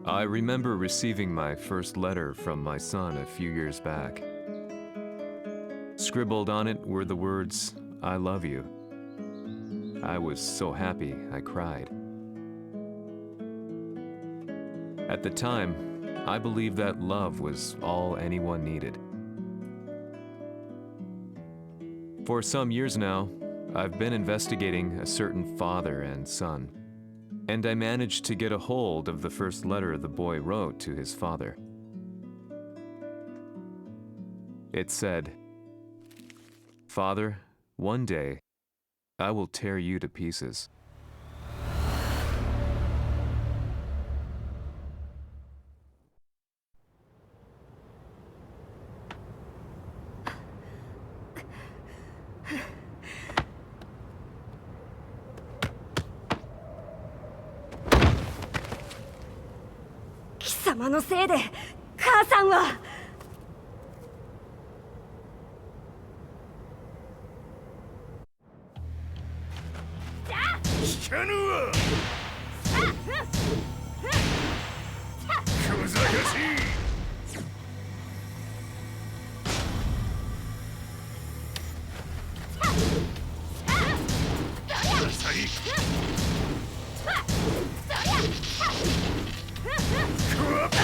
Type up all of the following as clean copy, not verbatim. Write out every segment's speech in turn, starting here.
I remember receiving my first letter from my son a few years back. Scribbled on it were the words, "I love you." I was so happy I cried. At the time, I believed that love was all anyone needed. For some years now, I've been investigating a certain father and son, and I managed to get a hold of the first letter the boy wrote to his father. It said, "Father, one day, I will tear you to pieces." "貴様のせいで母さんは..." 聞かぬわ。小賢しい。野菜。クワッパの。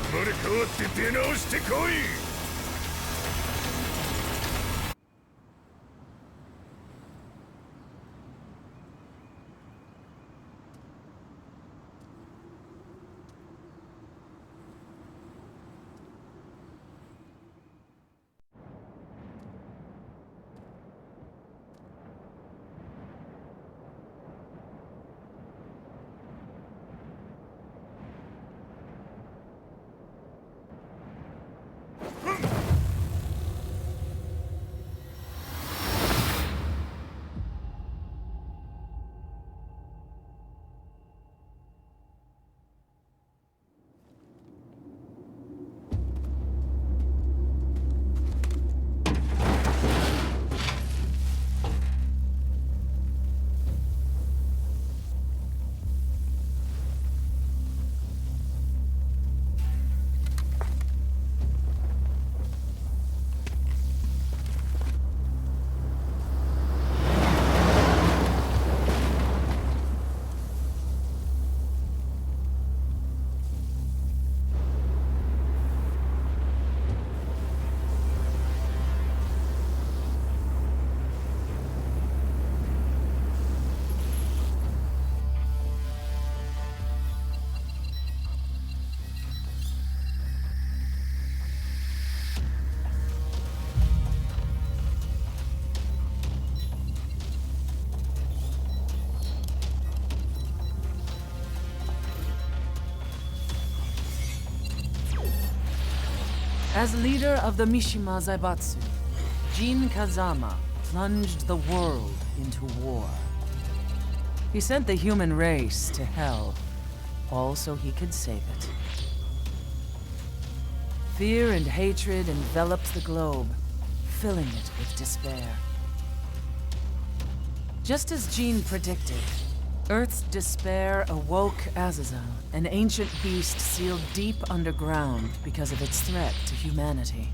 生まれ変わって出直してこい。As leader of the Mishima Zaibatsu, Jin Kazama plunged the world into war. He sent the human race to hell, all so he could save it. Fear and hatred enveloped the globe, filling it with despair. Just as Jin predicted, Earth's despair awoke Azazel, an ancient beast sealed deep underground because of its threat to humanity.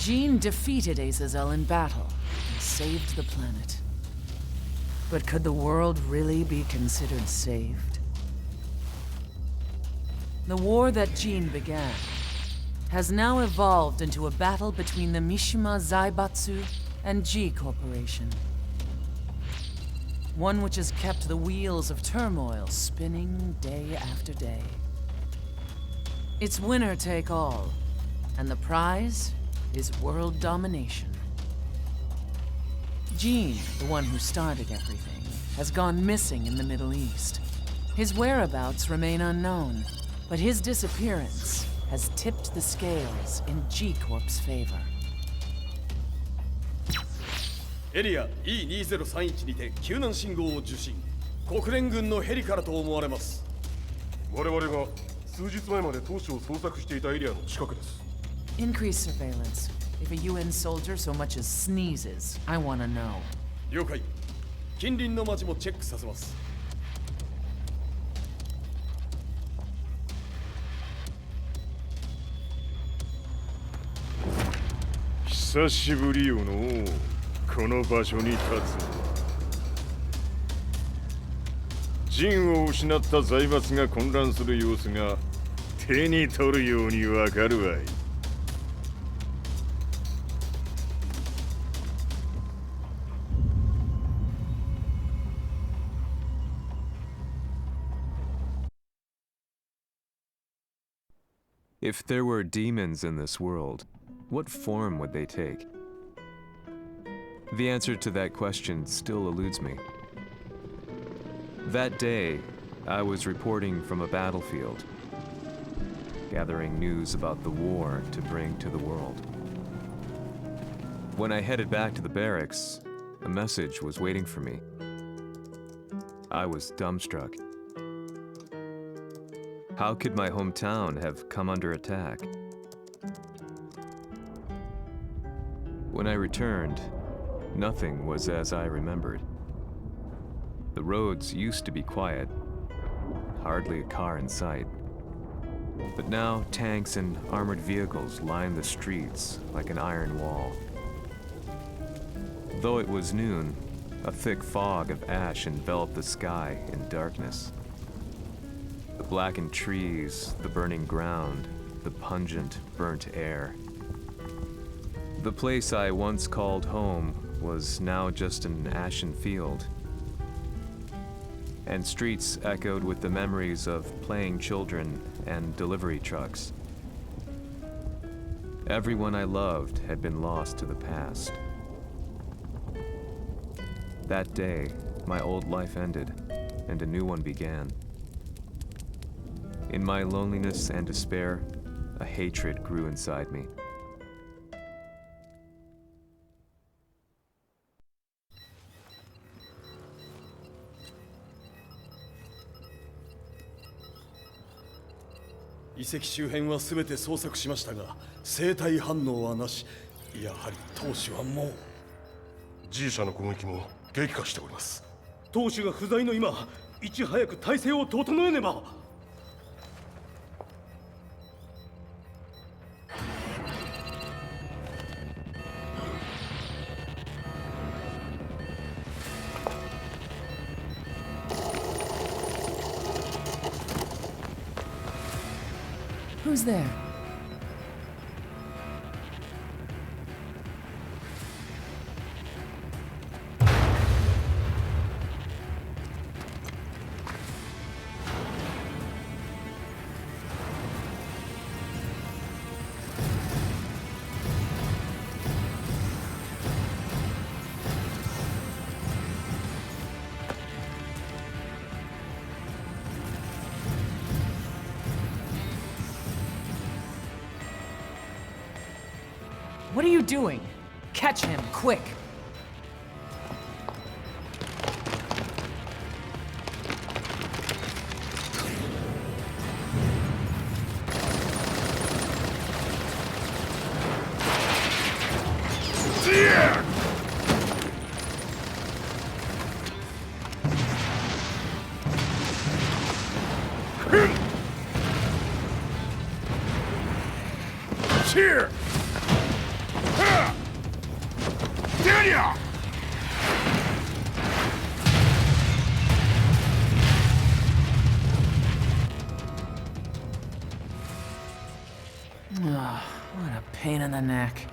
Jin defeated Azazel in battle and saved the planet. But could the world really be considered saved? The war that Jin began has now evolved into a battle between the Mishima Zaibatsu and G Corporation. One which has kept the wheels of turmoil spinning day after day. It's winner take all, and the prize is world domination. Jin, the one who started everything, has gone missing in the Middle East. His whereabouts remain unknown, but his disappearance has tipped the scales in G Corp's favor. エリア E2031 にて救難信号を受信。国連軍のヘリからと思われます。我々が数日前まで当初を捜索していたエリアの近くです。 Increase surveillance. If a UN soldier so much as sneezes, I want to know. 了解。近隣の町もチェックさせます。久しぶりよのう、この場所に立つのは。陣を失った財閥が混乱する様子が手に取るようにわかるわい。If there were demons in this world, what form would they take? The answer to that question still eludes me. That day, I was reporting from a battlefield, gathering news about the war to bring to the world. When I headed back to the barracks, a message was waiting for me. I was dumbstruck. How could my hometown have come under attack? When I returned, nothing was as I remembered. The roads used to be quiet, hardly a car in sight. But now tanks and armored vehicles line the streets like an iron wall. Though it was noon, a thick fog of ash enveloped the sky in darkness. The blackened trees, the burning ground, the pungent, burnt air. The place I once called home was now just an ashen field, and streets echoed with the memories of playing children and delivery trucks. Everyone I loved had been lost to the past. That day, my old life ended, and a new one began. In my loneliness and despair, a hatred grew inside me.「遺跡周辺は全て捜索しましたが、生体反応はなし。やはり当主はもう。G 社の攻撃も激化しております。当主が不在の今、いち早く体制を整えねば。 Who's there? What are you doing? Catch him, quick! Here! Daniel! Oh, what a pain in the neck.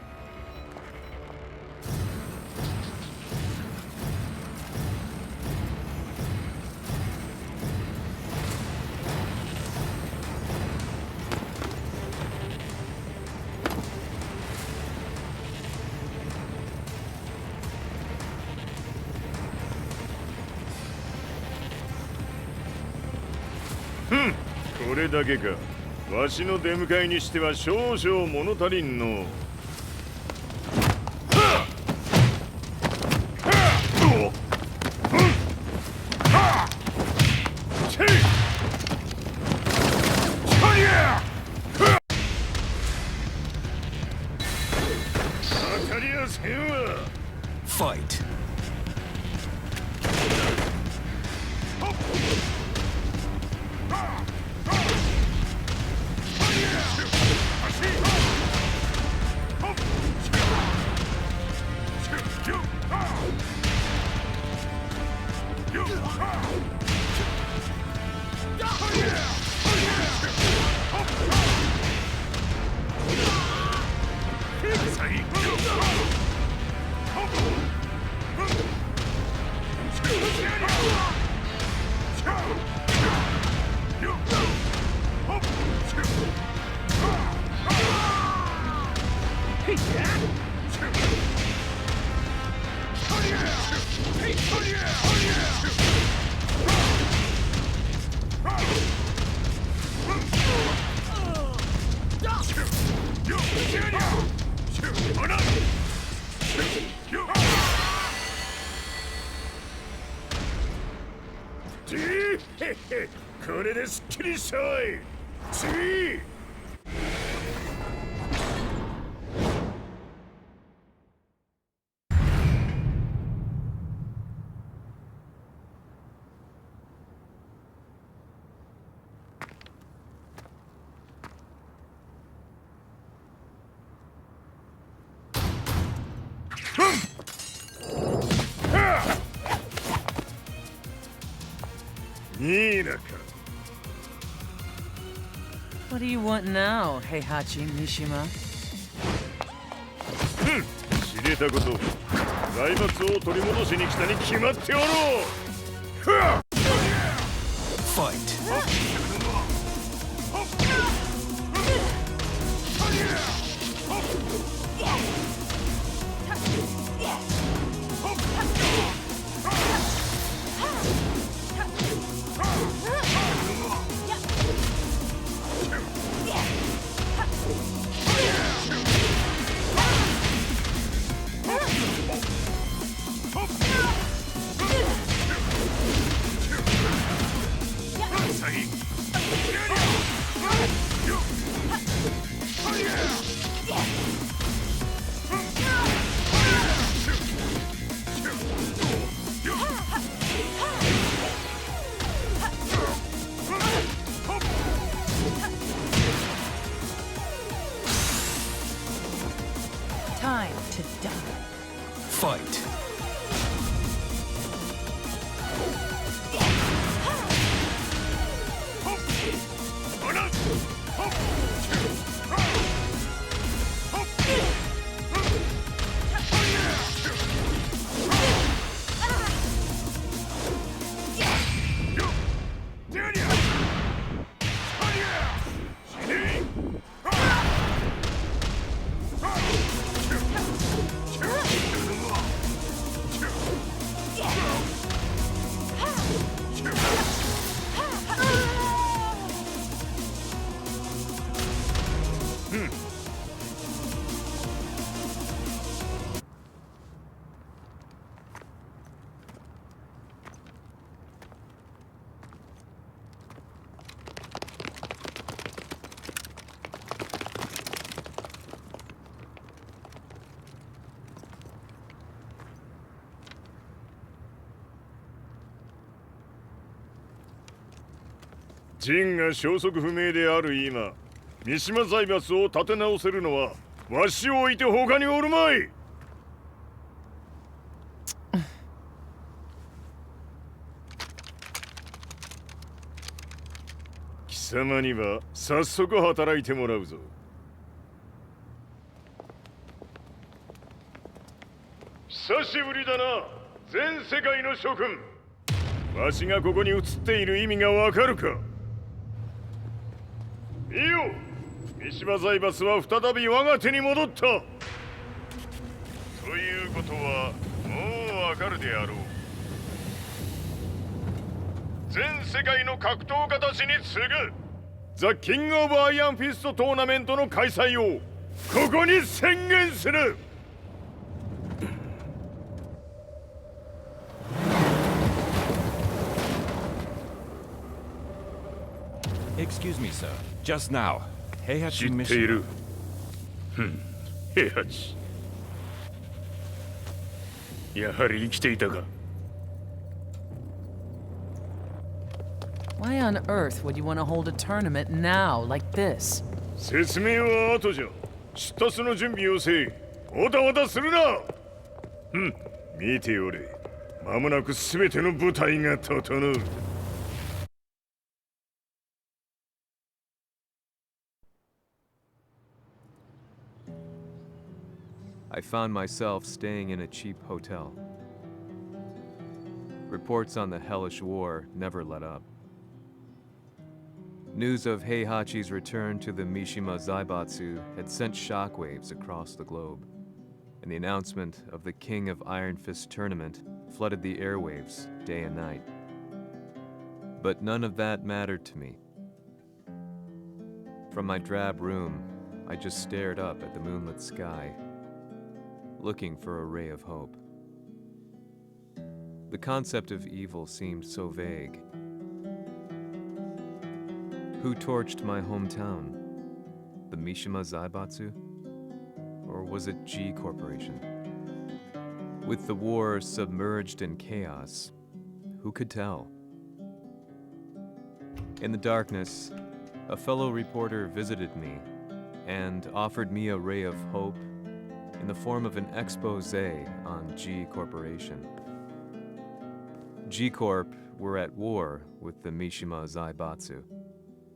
Hmm. これだけか。わしの出迎えにしては少々物足りんの。かりやせんわ。 Fight. G これですっきりしたわい。次。いいなか。 What do you want now, Heihachi Mishima? 知れたこと。財閥を取り戻しに来たに決まっておろう。 Fight. Time to die. Fight.ジンが消息不明である今、三島財閥を立て直せるのはわしを置いて他におるまい。貴様には早速働いてもらうぞ。久しぶりだな、全世界の諸君。わしがここに映っている意味がわかるか。いいよ、三島財閥は再び我が手に戻った。ということはもうわかるであろう。全世界の格闘家たちに次ぐザ・キング・オブ・アイアンフィストトーナメントの開催をここに宣言する。 Excuse me, sir. Just now, Heihachi 知ってい Mishima. る。平八。やはり生きていたか。 Why on earth would you want to hold a tournament now, like this? 説明は後じゃ。出立の準備をせい。おたおたするな。見ておれ。間もなく全ての部隊が整う。 I found myself staying in a cheap hotel. Reports on the hellish war never let up. News of Heihachi's return to the Mishima Zaibatsu had sent shockwaves across the globe, and the announcement of the King of Iron Fist tournament flooded the airwaves day and night. But none of that mattered to me. From my drab room, I just stared up at the moonlit sky, looking for a ray of hope. The concept of evil seemed so vague. Who torched my hometown? The Mishima Zaibatsu? Or was it G Corporation? With the war submerged in chaos, who could tell? In the darkness, a fellow reporter visited me and offered me a ray of hope in the form of an expose on G Corporation. G Corp were at war with the Mishima Zaibatsu,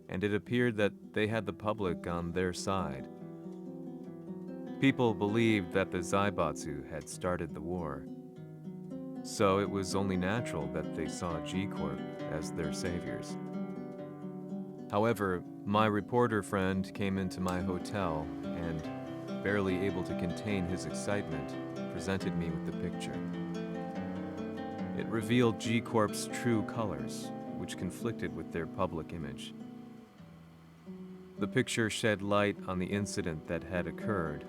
and it appeared that they had the public on their side. People believed that the Zaibatsu had started the war, so it was only natural that they saw G Corp as their saviors. However, my reporter friend came into my hotel and, barely able to contain his excitement, presented me with the picture. It revealed G Corp's true colors, which conflicted with their public image. The picture shed light on the incident that had occurred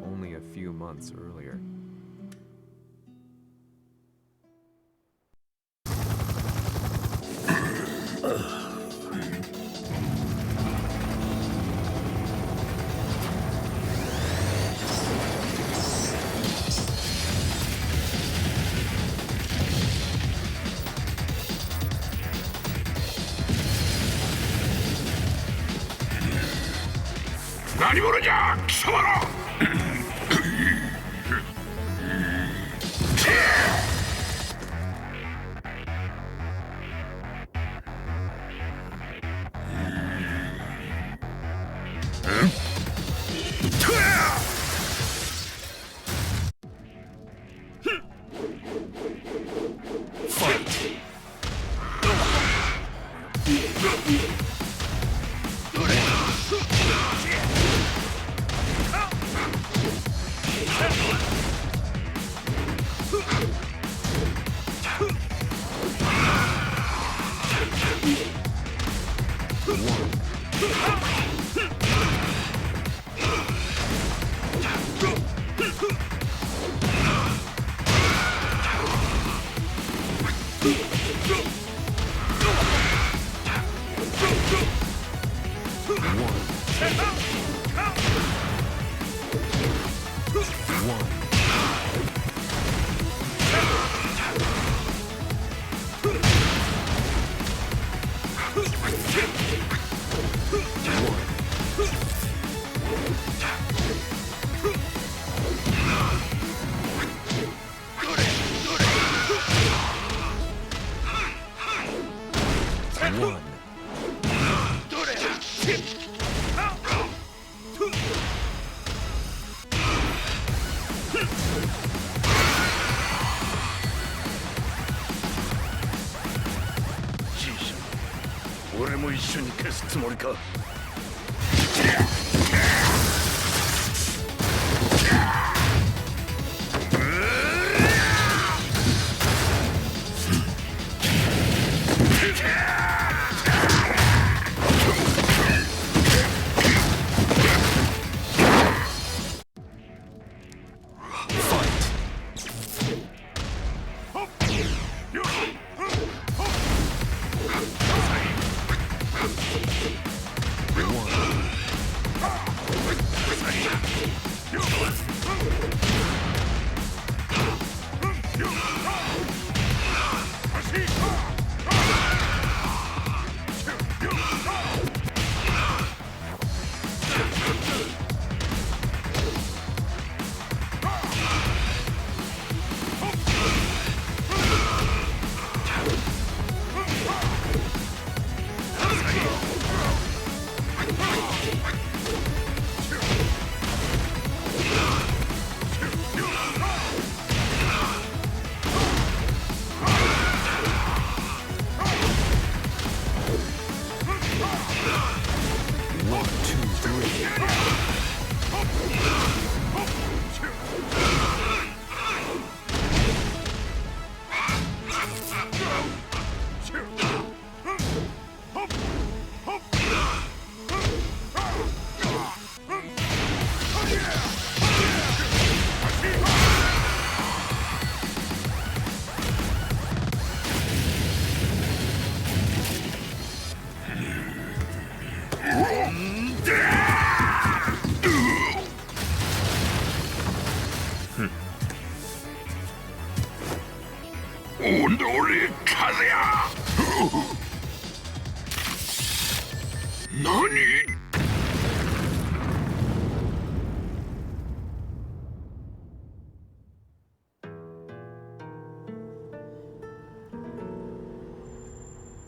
only a few months earlier.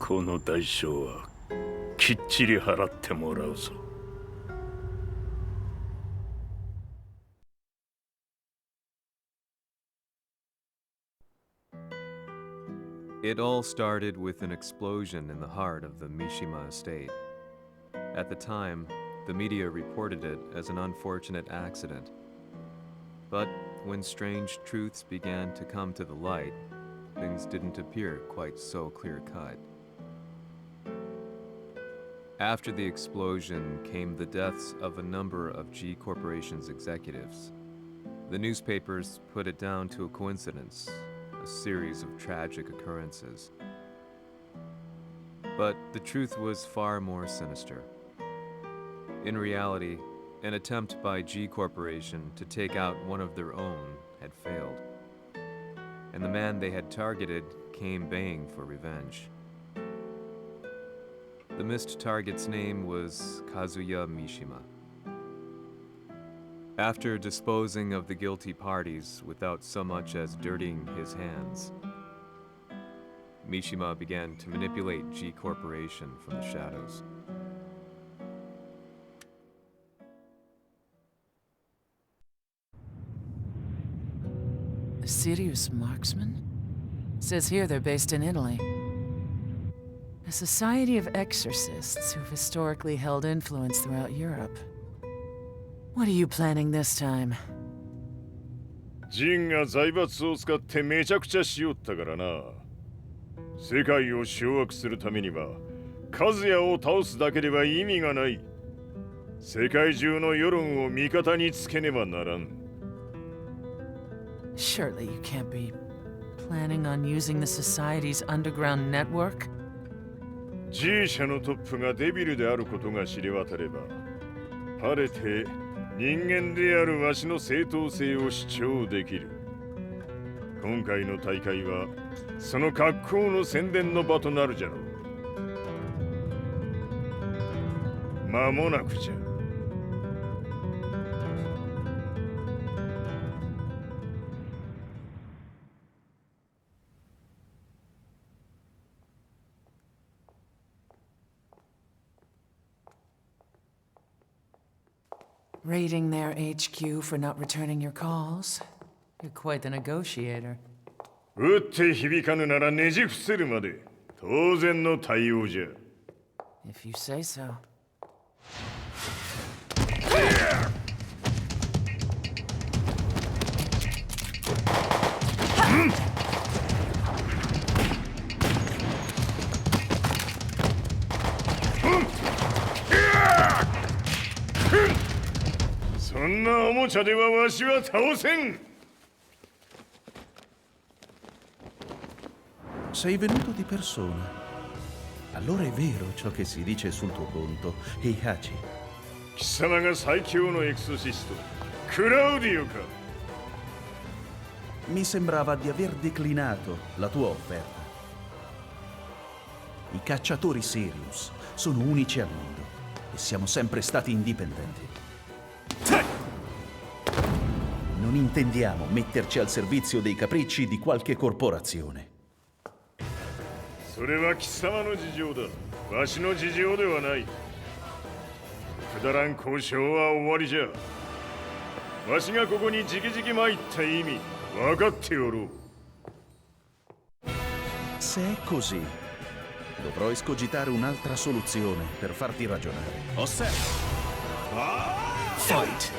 この代償はきっちり払ってもらうぞ。It all started with an explosion in the heart of the Mishima estate. At the time, the media reported it as an unfortunate accident. But when strange truths began to come to the light, things didn't appear quite so clear-cut. After the explosion came the deaths of a number of G Corporation's executives. The newspapers put it down to a coincidence, a series of tragic occurrences. But the truth was far more sinister. In reality, an attempt by G Corporation to take out one of their own had failed, and the man they had targeted came baying for revenge. The missed target's name was Kazuya Mishima. After disposing of the guilty parties without so much as dirtying his hands, Mishima began to manipulate G Corporation from the shadows. A serious marksman? Says here they're based in Italy. A society of exorcists who've historically held influence throughout Europe. What are you planning this time? ジンが財閥を使ってめちゃくちゃしよったからな。世界を掌握するためにはカズヤを倒すだけでは意味がない。世界中の世論を味方につけねばならん。Surely you can't be planning on using the society's underground network? G 社のトップがデビルであることが知れ渡れば、晴れて人間であるわしの正当性を主張できる。今回の大会はその格好の宣伝の場となるじゃろう。間もなくじゃ。Raiding their HQ for not returning your calls? You're quite the negotiator. 打って響かぬならねじ伏せるまで当然の対応じゃ。If you say so.そんなおもちゃではわしは倒せん。Sei venuto di persona. Allora è vero ciò che si dice sul tuo conto, Heihachi. 貴様が最強のエクソシスト、クラウディオか。Mi sembrava di aver declinato la tua offerta. I cacciatori Sirius sono unici al mondo e siamo sempre stati indipendenti. Non intendiamo metterci al servizio dei capricci di qualche corporazione. それは貴様の事情だ。わしの事情ではない。くだらん交渉は終わりじゃ。わしがここに直々参った意味、分かっておろう。Se è così, dovrò escogitare un'altra soluzione per farti ragionare. Fight.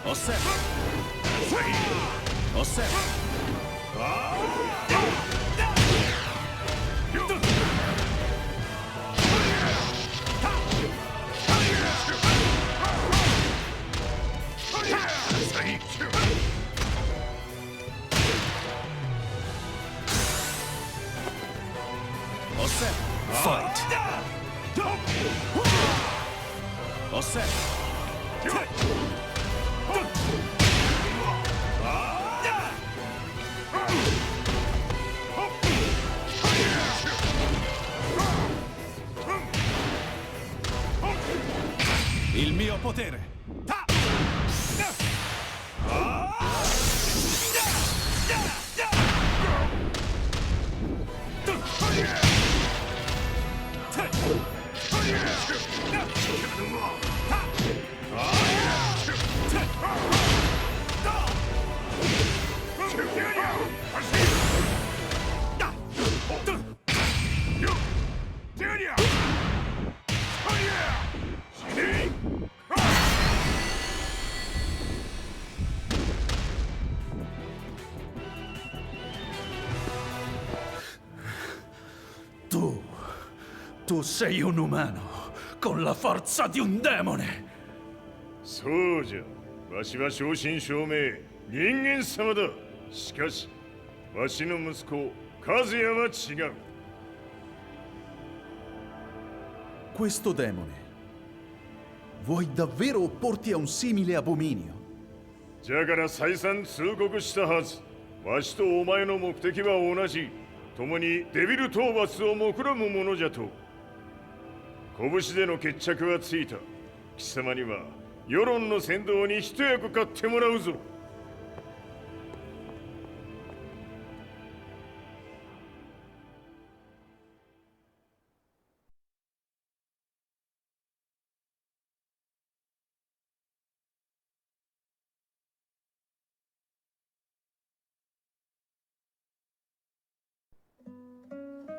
Osserva. Osserva. Osserva. Fight. Osserva. Il mio potere. Tu sei un umano, con la forza di un demone. そうじゃ。わしは正真正銘人間様だ。しかしわしの息子和也は違う。 Questo demone, vuoi davvero opporti a un simile abominio? じゃから再三通告したはず。わしとお前の目的は同じ。共にデビル討伐を目論むものじゃと。拳での決着はついた。貴様には世論の先導に一役買ってもらうぞ。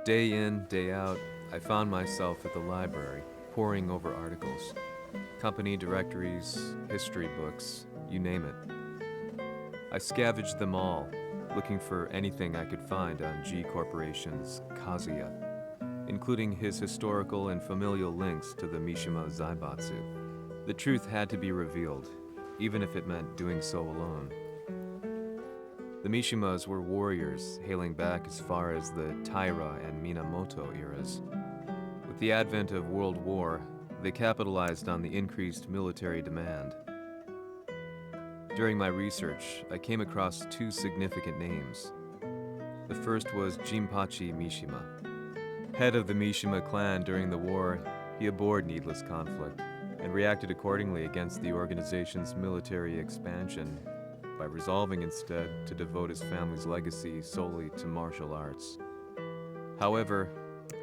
Day in, day out, I found myself at the library, poring over articles. Company directories, history books, you name it. I scavenged them all, looking for anything I could find on G Corporation's Kazuya, including his historical and familial links to the Mishima Zaibatsu. The truth had to be revealed, even if it meant doing so alone. The Mishimas were warriors hailing back as far as the Taira and Minamoto eras. With the advent of World War, they capitalized on the increased military demand. During my research, I came across two significant names. The first was Jinpachi Mishima. Head of the Mishima clan during the war, he abhorred needless conflict and reacted accordingly against the organization's military expansion by resolving instead to devote his family's legacy solely to martial arts. However,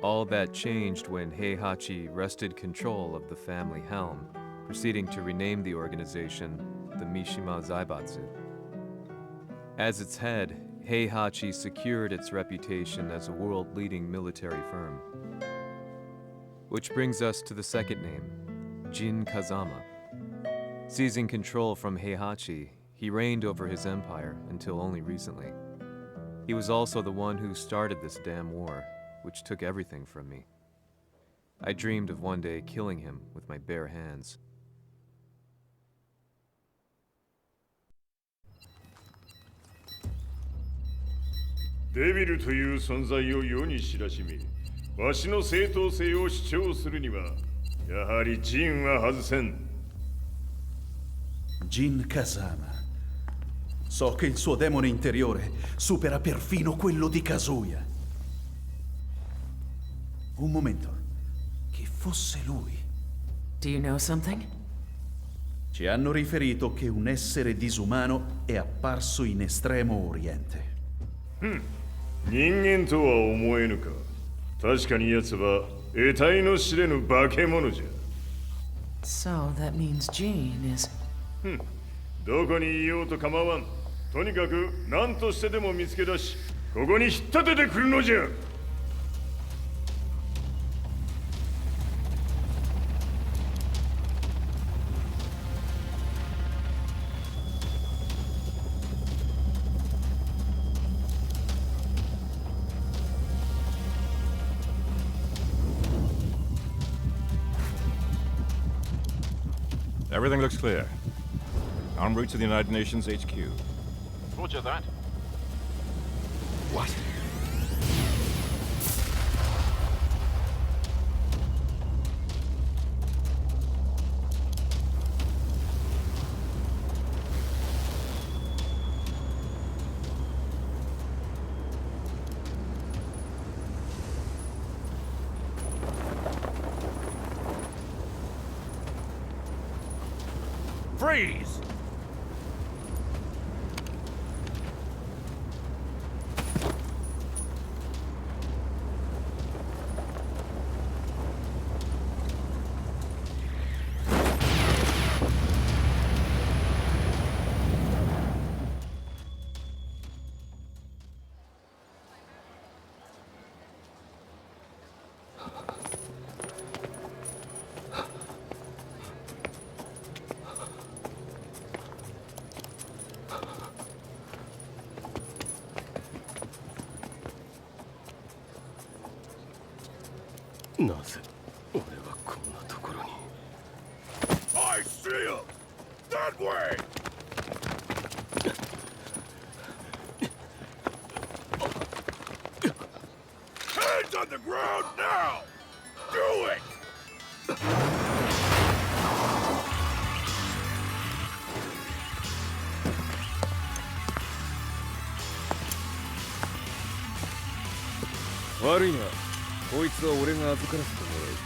all that changed when Heihachi wrested control of the family helm, proceeding to rename the organization the Mishima Zaibatsu. As its head, Heihachi secured its reputation as a world-leading military firm. Which brings us to the second name, Jin Kazama. Seizing control from Heihachi, he reigned over his empire until only recently. He was also the one who started this damn war, which took everything from me. I dreamed of one day killing him with my bare hands. デビルという存在を世に知らしめ、わしの正当性を主張するには、やはりジンは外せん。Jin Kazama. So che il suo demone interiore supera perfino quello di Kazuya. Un momento. Chi fosse lui? Do you know something? Ci hanno riferito che un essere disumano è apparso in Estremo Oriente. 人間とは思えぬか。確かに奴は得体の知れぬ化け物じゃ。So that means Jean is... どこにいようと構わん。とにかく何としてでも見つけ出し、ここに引っ立ててくるのじゃ。Everything looks clear. En route to the United Nations HQ. Roger that. What? Freeze! I see him! That way! Hands on the ground now! Do it!悪いな。こいつは俺が預からせてもらう。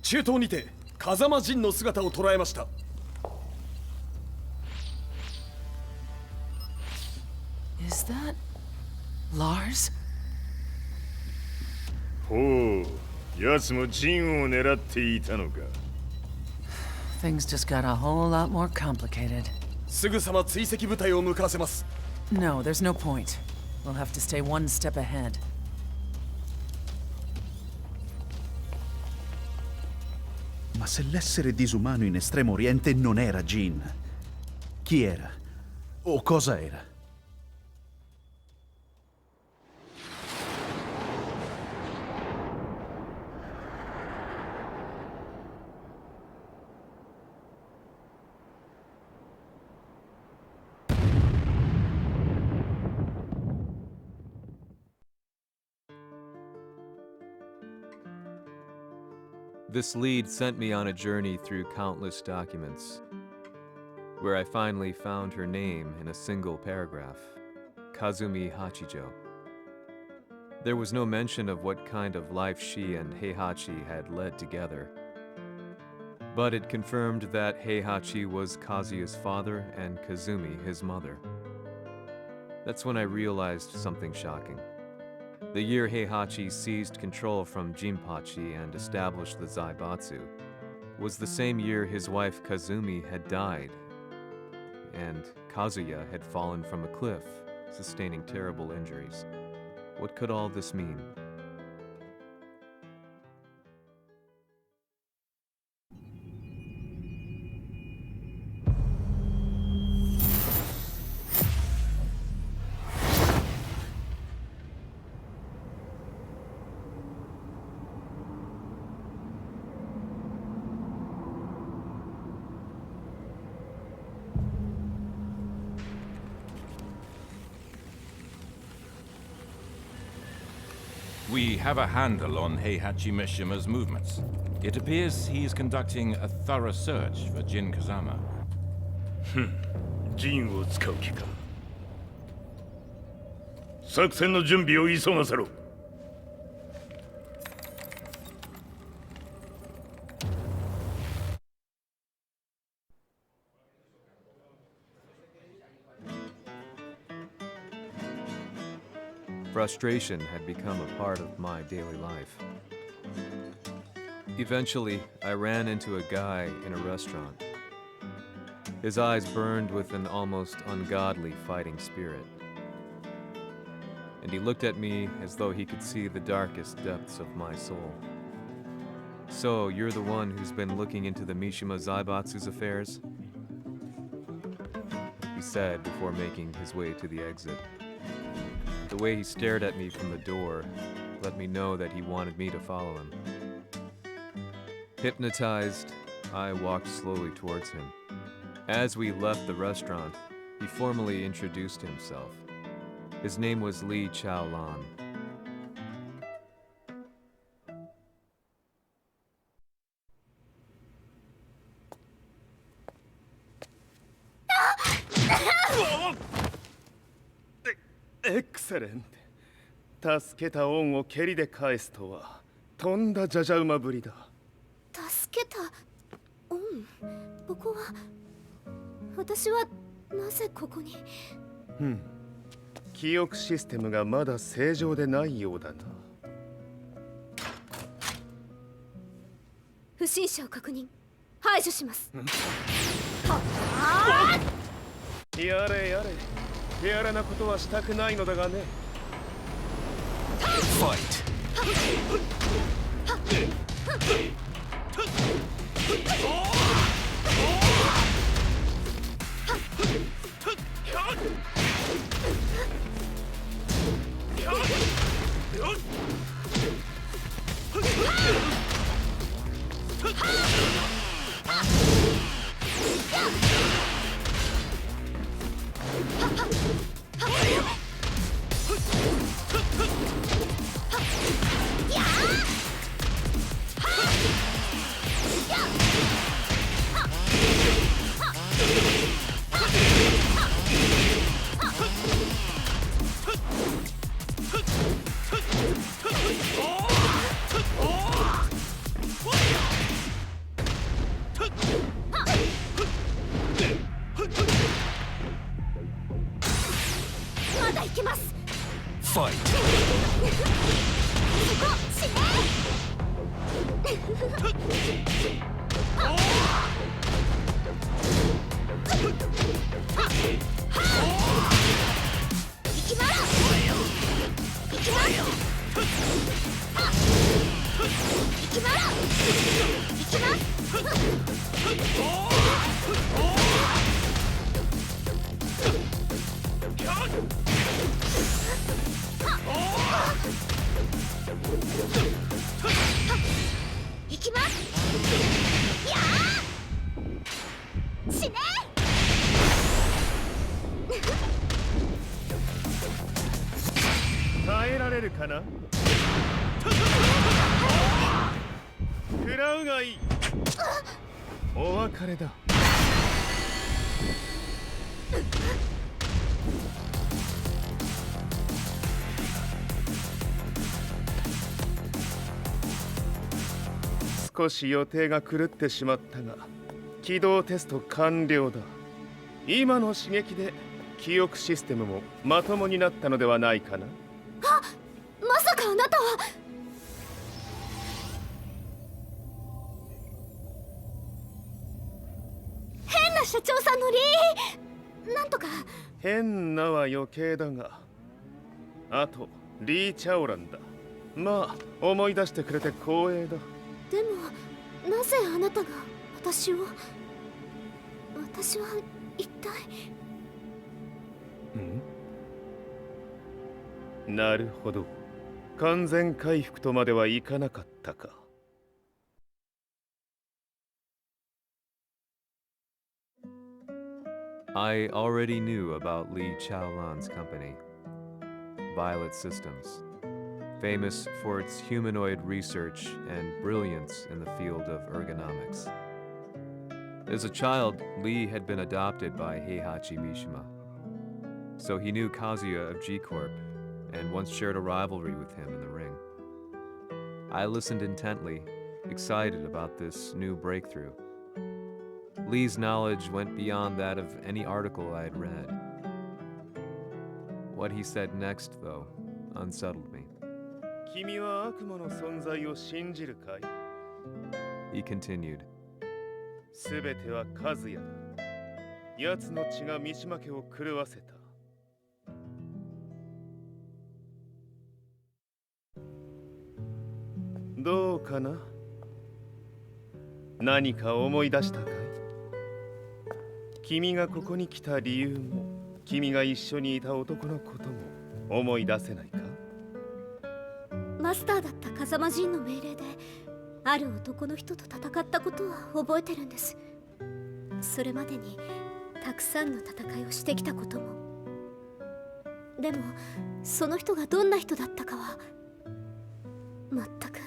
中東にて風間陣の姿を捉えました。Is that Lars? ほう、奴もジンを狙っていたのか。Things just got a whole lot more complicated. すぐさま追跡部隊を向かわせます。No, there's no point. We'll have to stay one step ahead. Ma se l'essere disumano in Estremo Oriente non era Jin, chi era? O cosa era? This lead sent me on a journey through countless documents, where I finally found her name in a single paragraph, Kazumi Hachijo. There was no mention of what kind of life she and Heihachi had led together, but it confirmed that Heihachi was Kazuya's father and Kazumi his mother. That's when I realized something shocking. The year Heihachi seized control from Jinpachi and established the Zaibatsu was the same year his wife Kazumi had died, and Kazuya had fallen from a cliff, sustaining terrible injuries. What could all this mean? We have a handle on Heihachi Mishima's movements. It appears he is conducting a thorough search for Jin Kazama. ジンを使う気か。作戦の準備を急がせろ。Frustration had become a part of my daily life. Eventually, I ran into a guy in a restaurant. His eyes burned with an almost ungodly fighting spirit. And he looked at me as though he could see the darkest depths of my soul. So, you're the one who's been looking into the Mishima Zaibatsu's affairs? He said before making his way to the exit. The way he stared at me from the door let me know that he wanted me to follow him. Hypnotized, I walked slowly towards him. As we left the restaurant, he formally introduced himself. His name was Li Chaolan. Excellent. 助けた恩を蹴りで返すとはとんだじゃじゃ馬ぶりだ。助けた恩。ここは私はなぜここに。記憶システムがまだ正常でないようだな。不審者を確認。排除します。やれやれ。手荒なことはしたくないのだがね。Fight! Fight!死ね。耐えられるかな。食らうがいい。お別れだ。少し予定が狂ってしまったが起動テスト完了だ。今の刺激で記憶システムもまともになったのではないかな。あ、まさかあなたは。変な社長さんのなんとか。変なは余計だが、あとリー・チャオランだ。まあ思い出してくれて光栄だ。でもなぜあなたが私を。私は一体。なるほど。完全回復とまではいかなかったか。I already knew about Li Chaolan's company, Violet Systems, famous for its humanoid research and brilliance in the field of ergonomics. As a child, Li had been adopted by Heihachi Mishima, so he knew Kazuya of G-Corp and once shared a rivalry with him in the ring. I listened intently, excited about this new breakthrough. Lee's knowledge went beyond that of any article I had read. What he said next, though, unsettled me. 君は悪魔の存在を信じるかい? He continued. すべては和也だ。奴の血が三島家を狂わせた。どうかな？何か思い出したかい？君がここに来た理由も、君が一緒にいた男のことも思い出せないか？マスターだった風間陣の命令である男の人と戦ったことは覚えてるんです。それまでにたくさんの戦いをしてきたことも。でもその人がどんな人だったかは全く。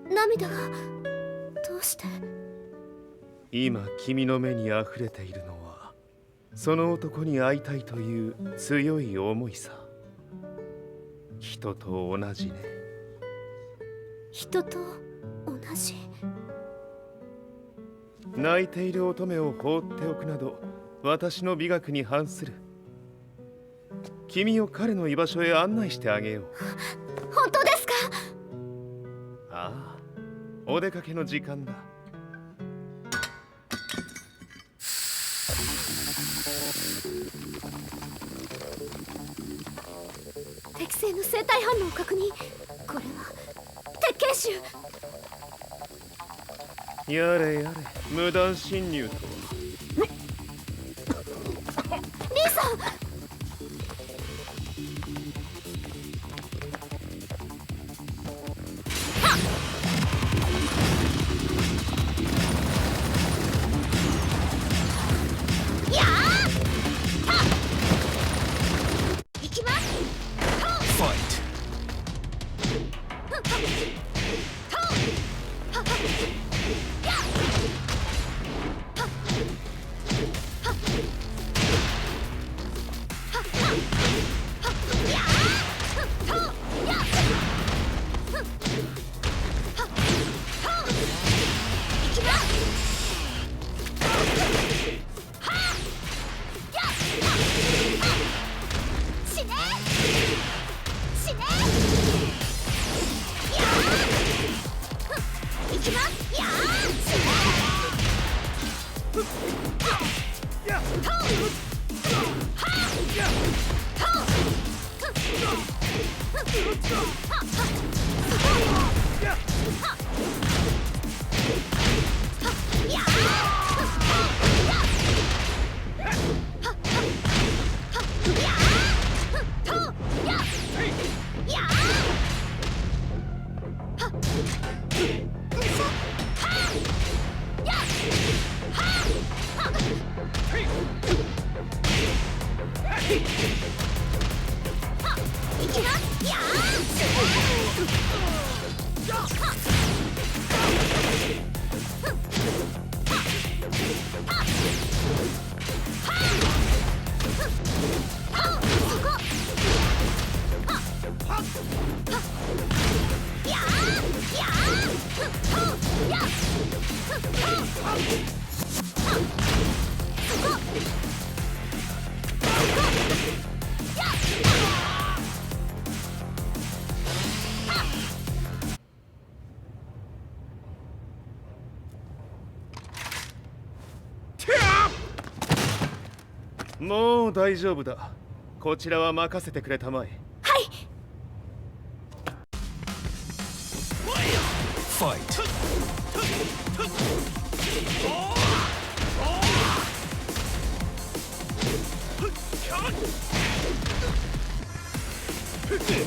涙がどうして？今君の目にあふれているのはその男に会いたいという強い思いさ。人と同じね。人と同じ。泣いている乙女を放っておくなど私の美学に反する。君を彼の居場所へ案内してあげよう。本当ですか？ああ、お出かけの時間だ。適正の生体反応を確認。これは鉄拳臭。やれやれ、無断侵入とは。リーさん。もう大丈夫だ。こちらは任せてくれたまえ。はい。 Fight! Kochi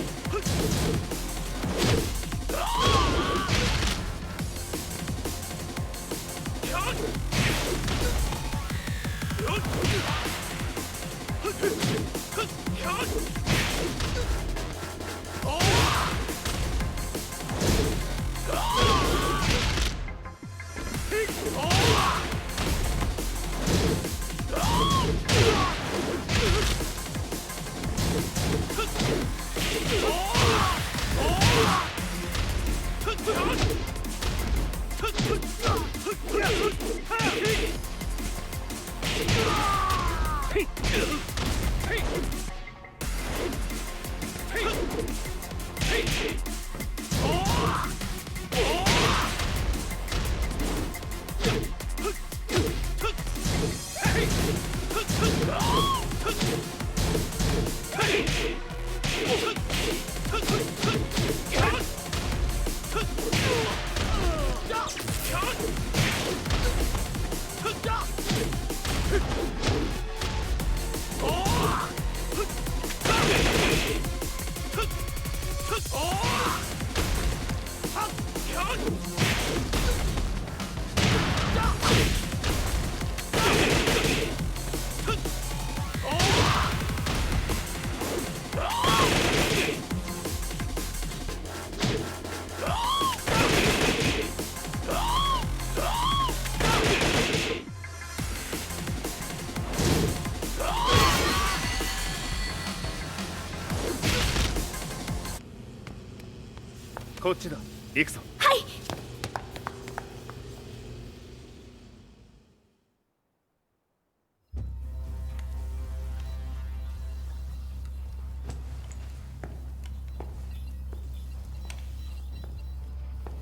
こっちだ。行くぞ。はい。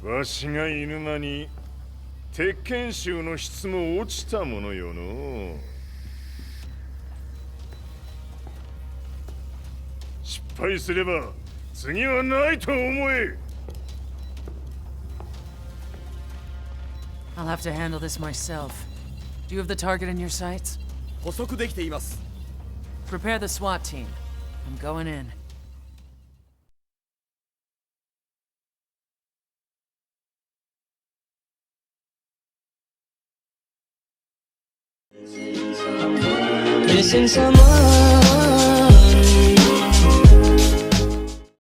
わしが犬間に鉄拳衆の質も落ちたものよの。失敗すれば次はないと思え。I'll have to handle this myself. Do you have the target in your sights? 捕捉できています。 Prepare the SWAT team. I'm going in. Missing someone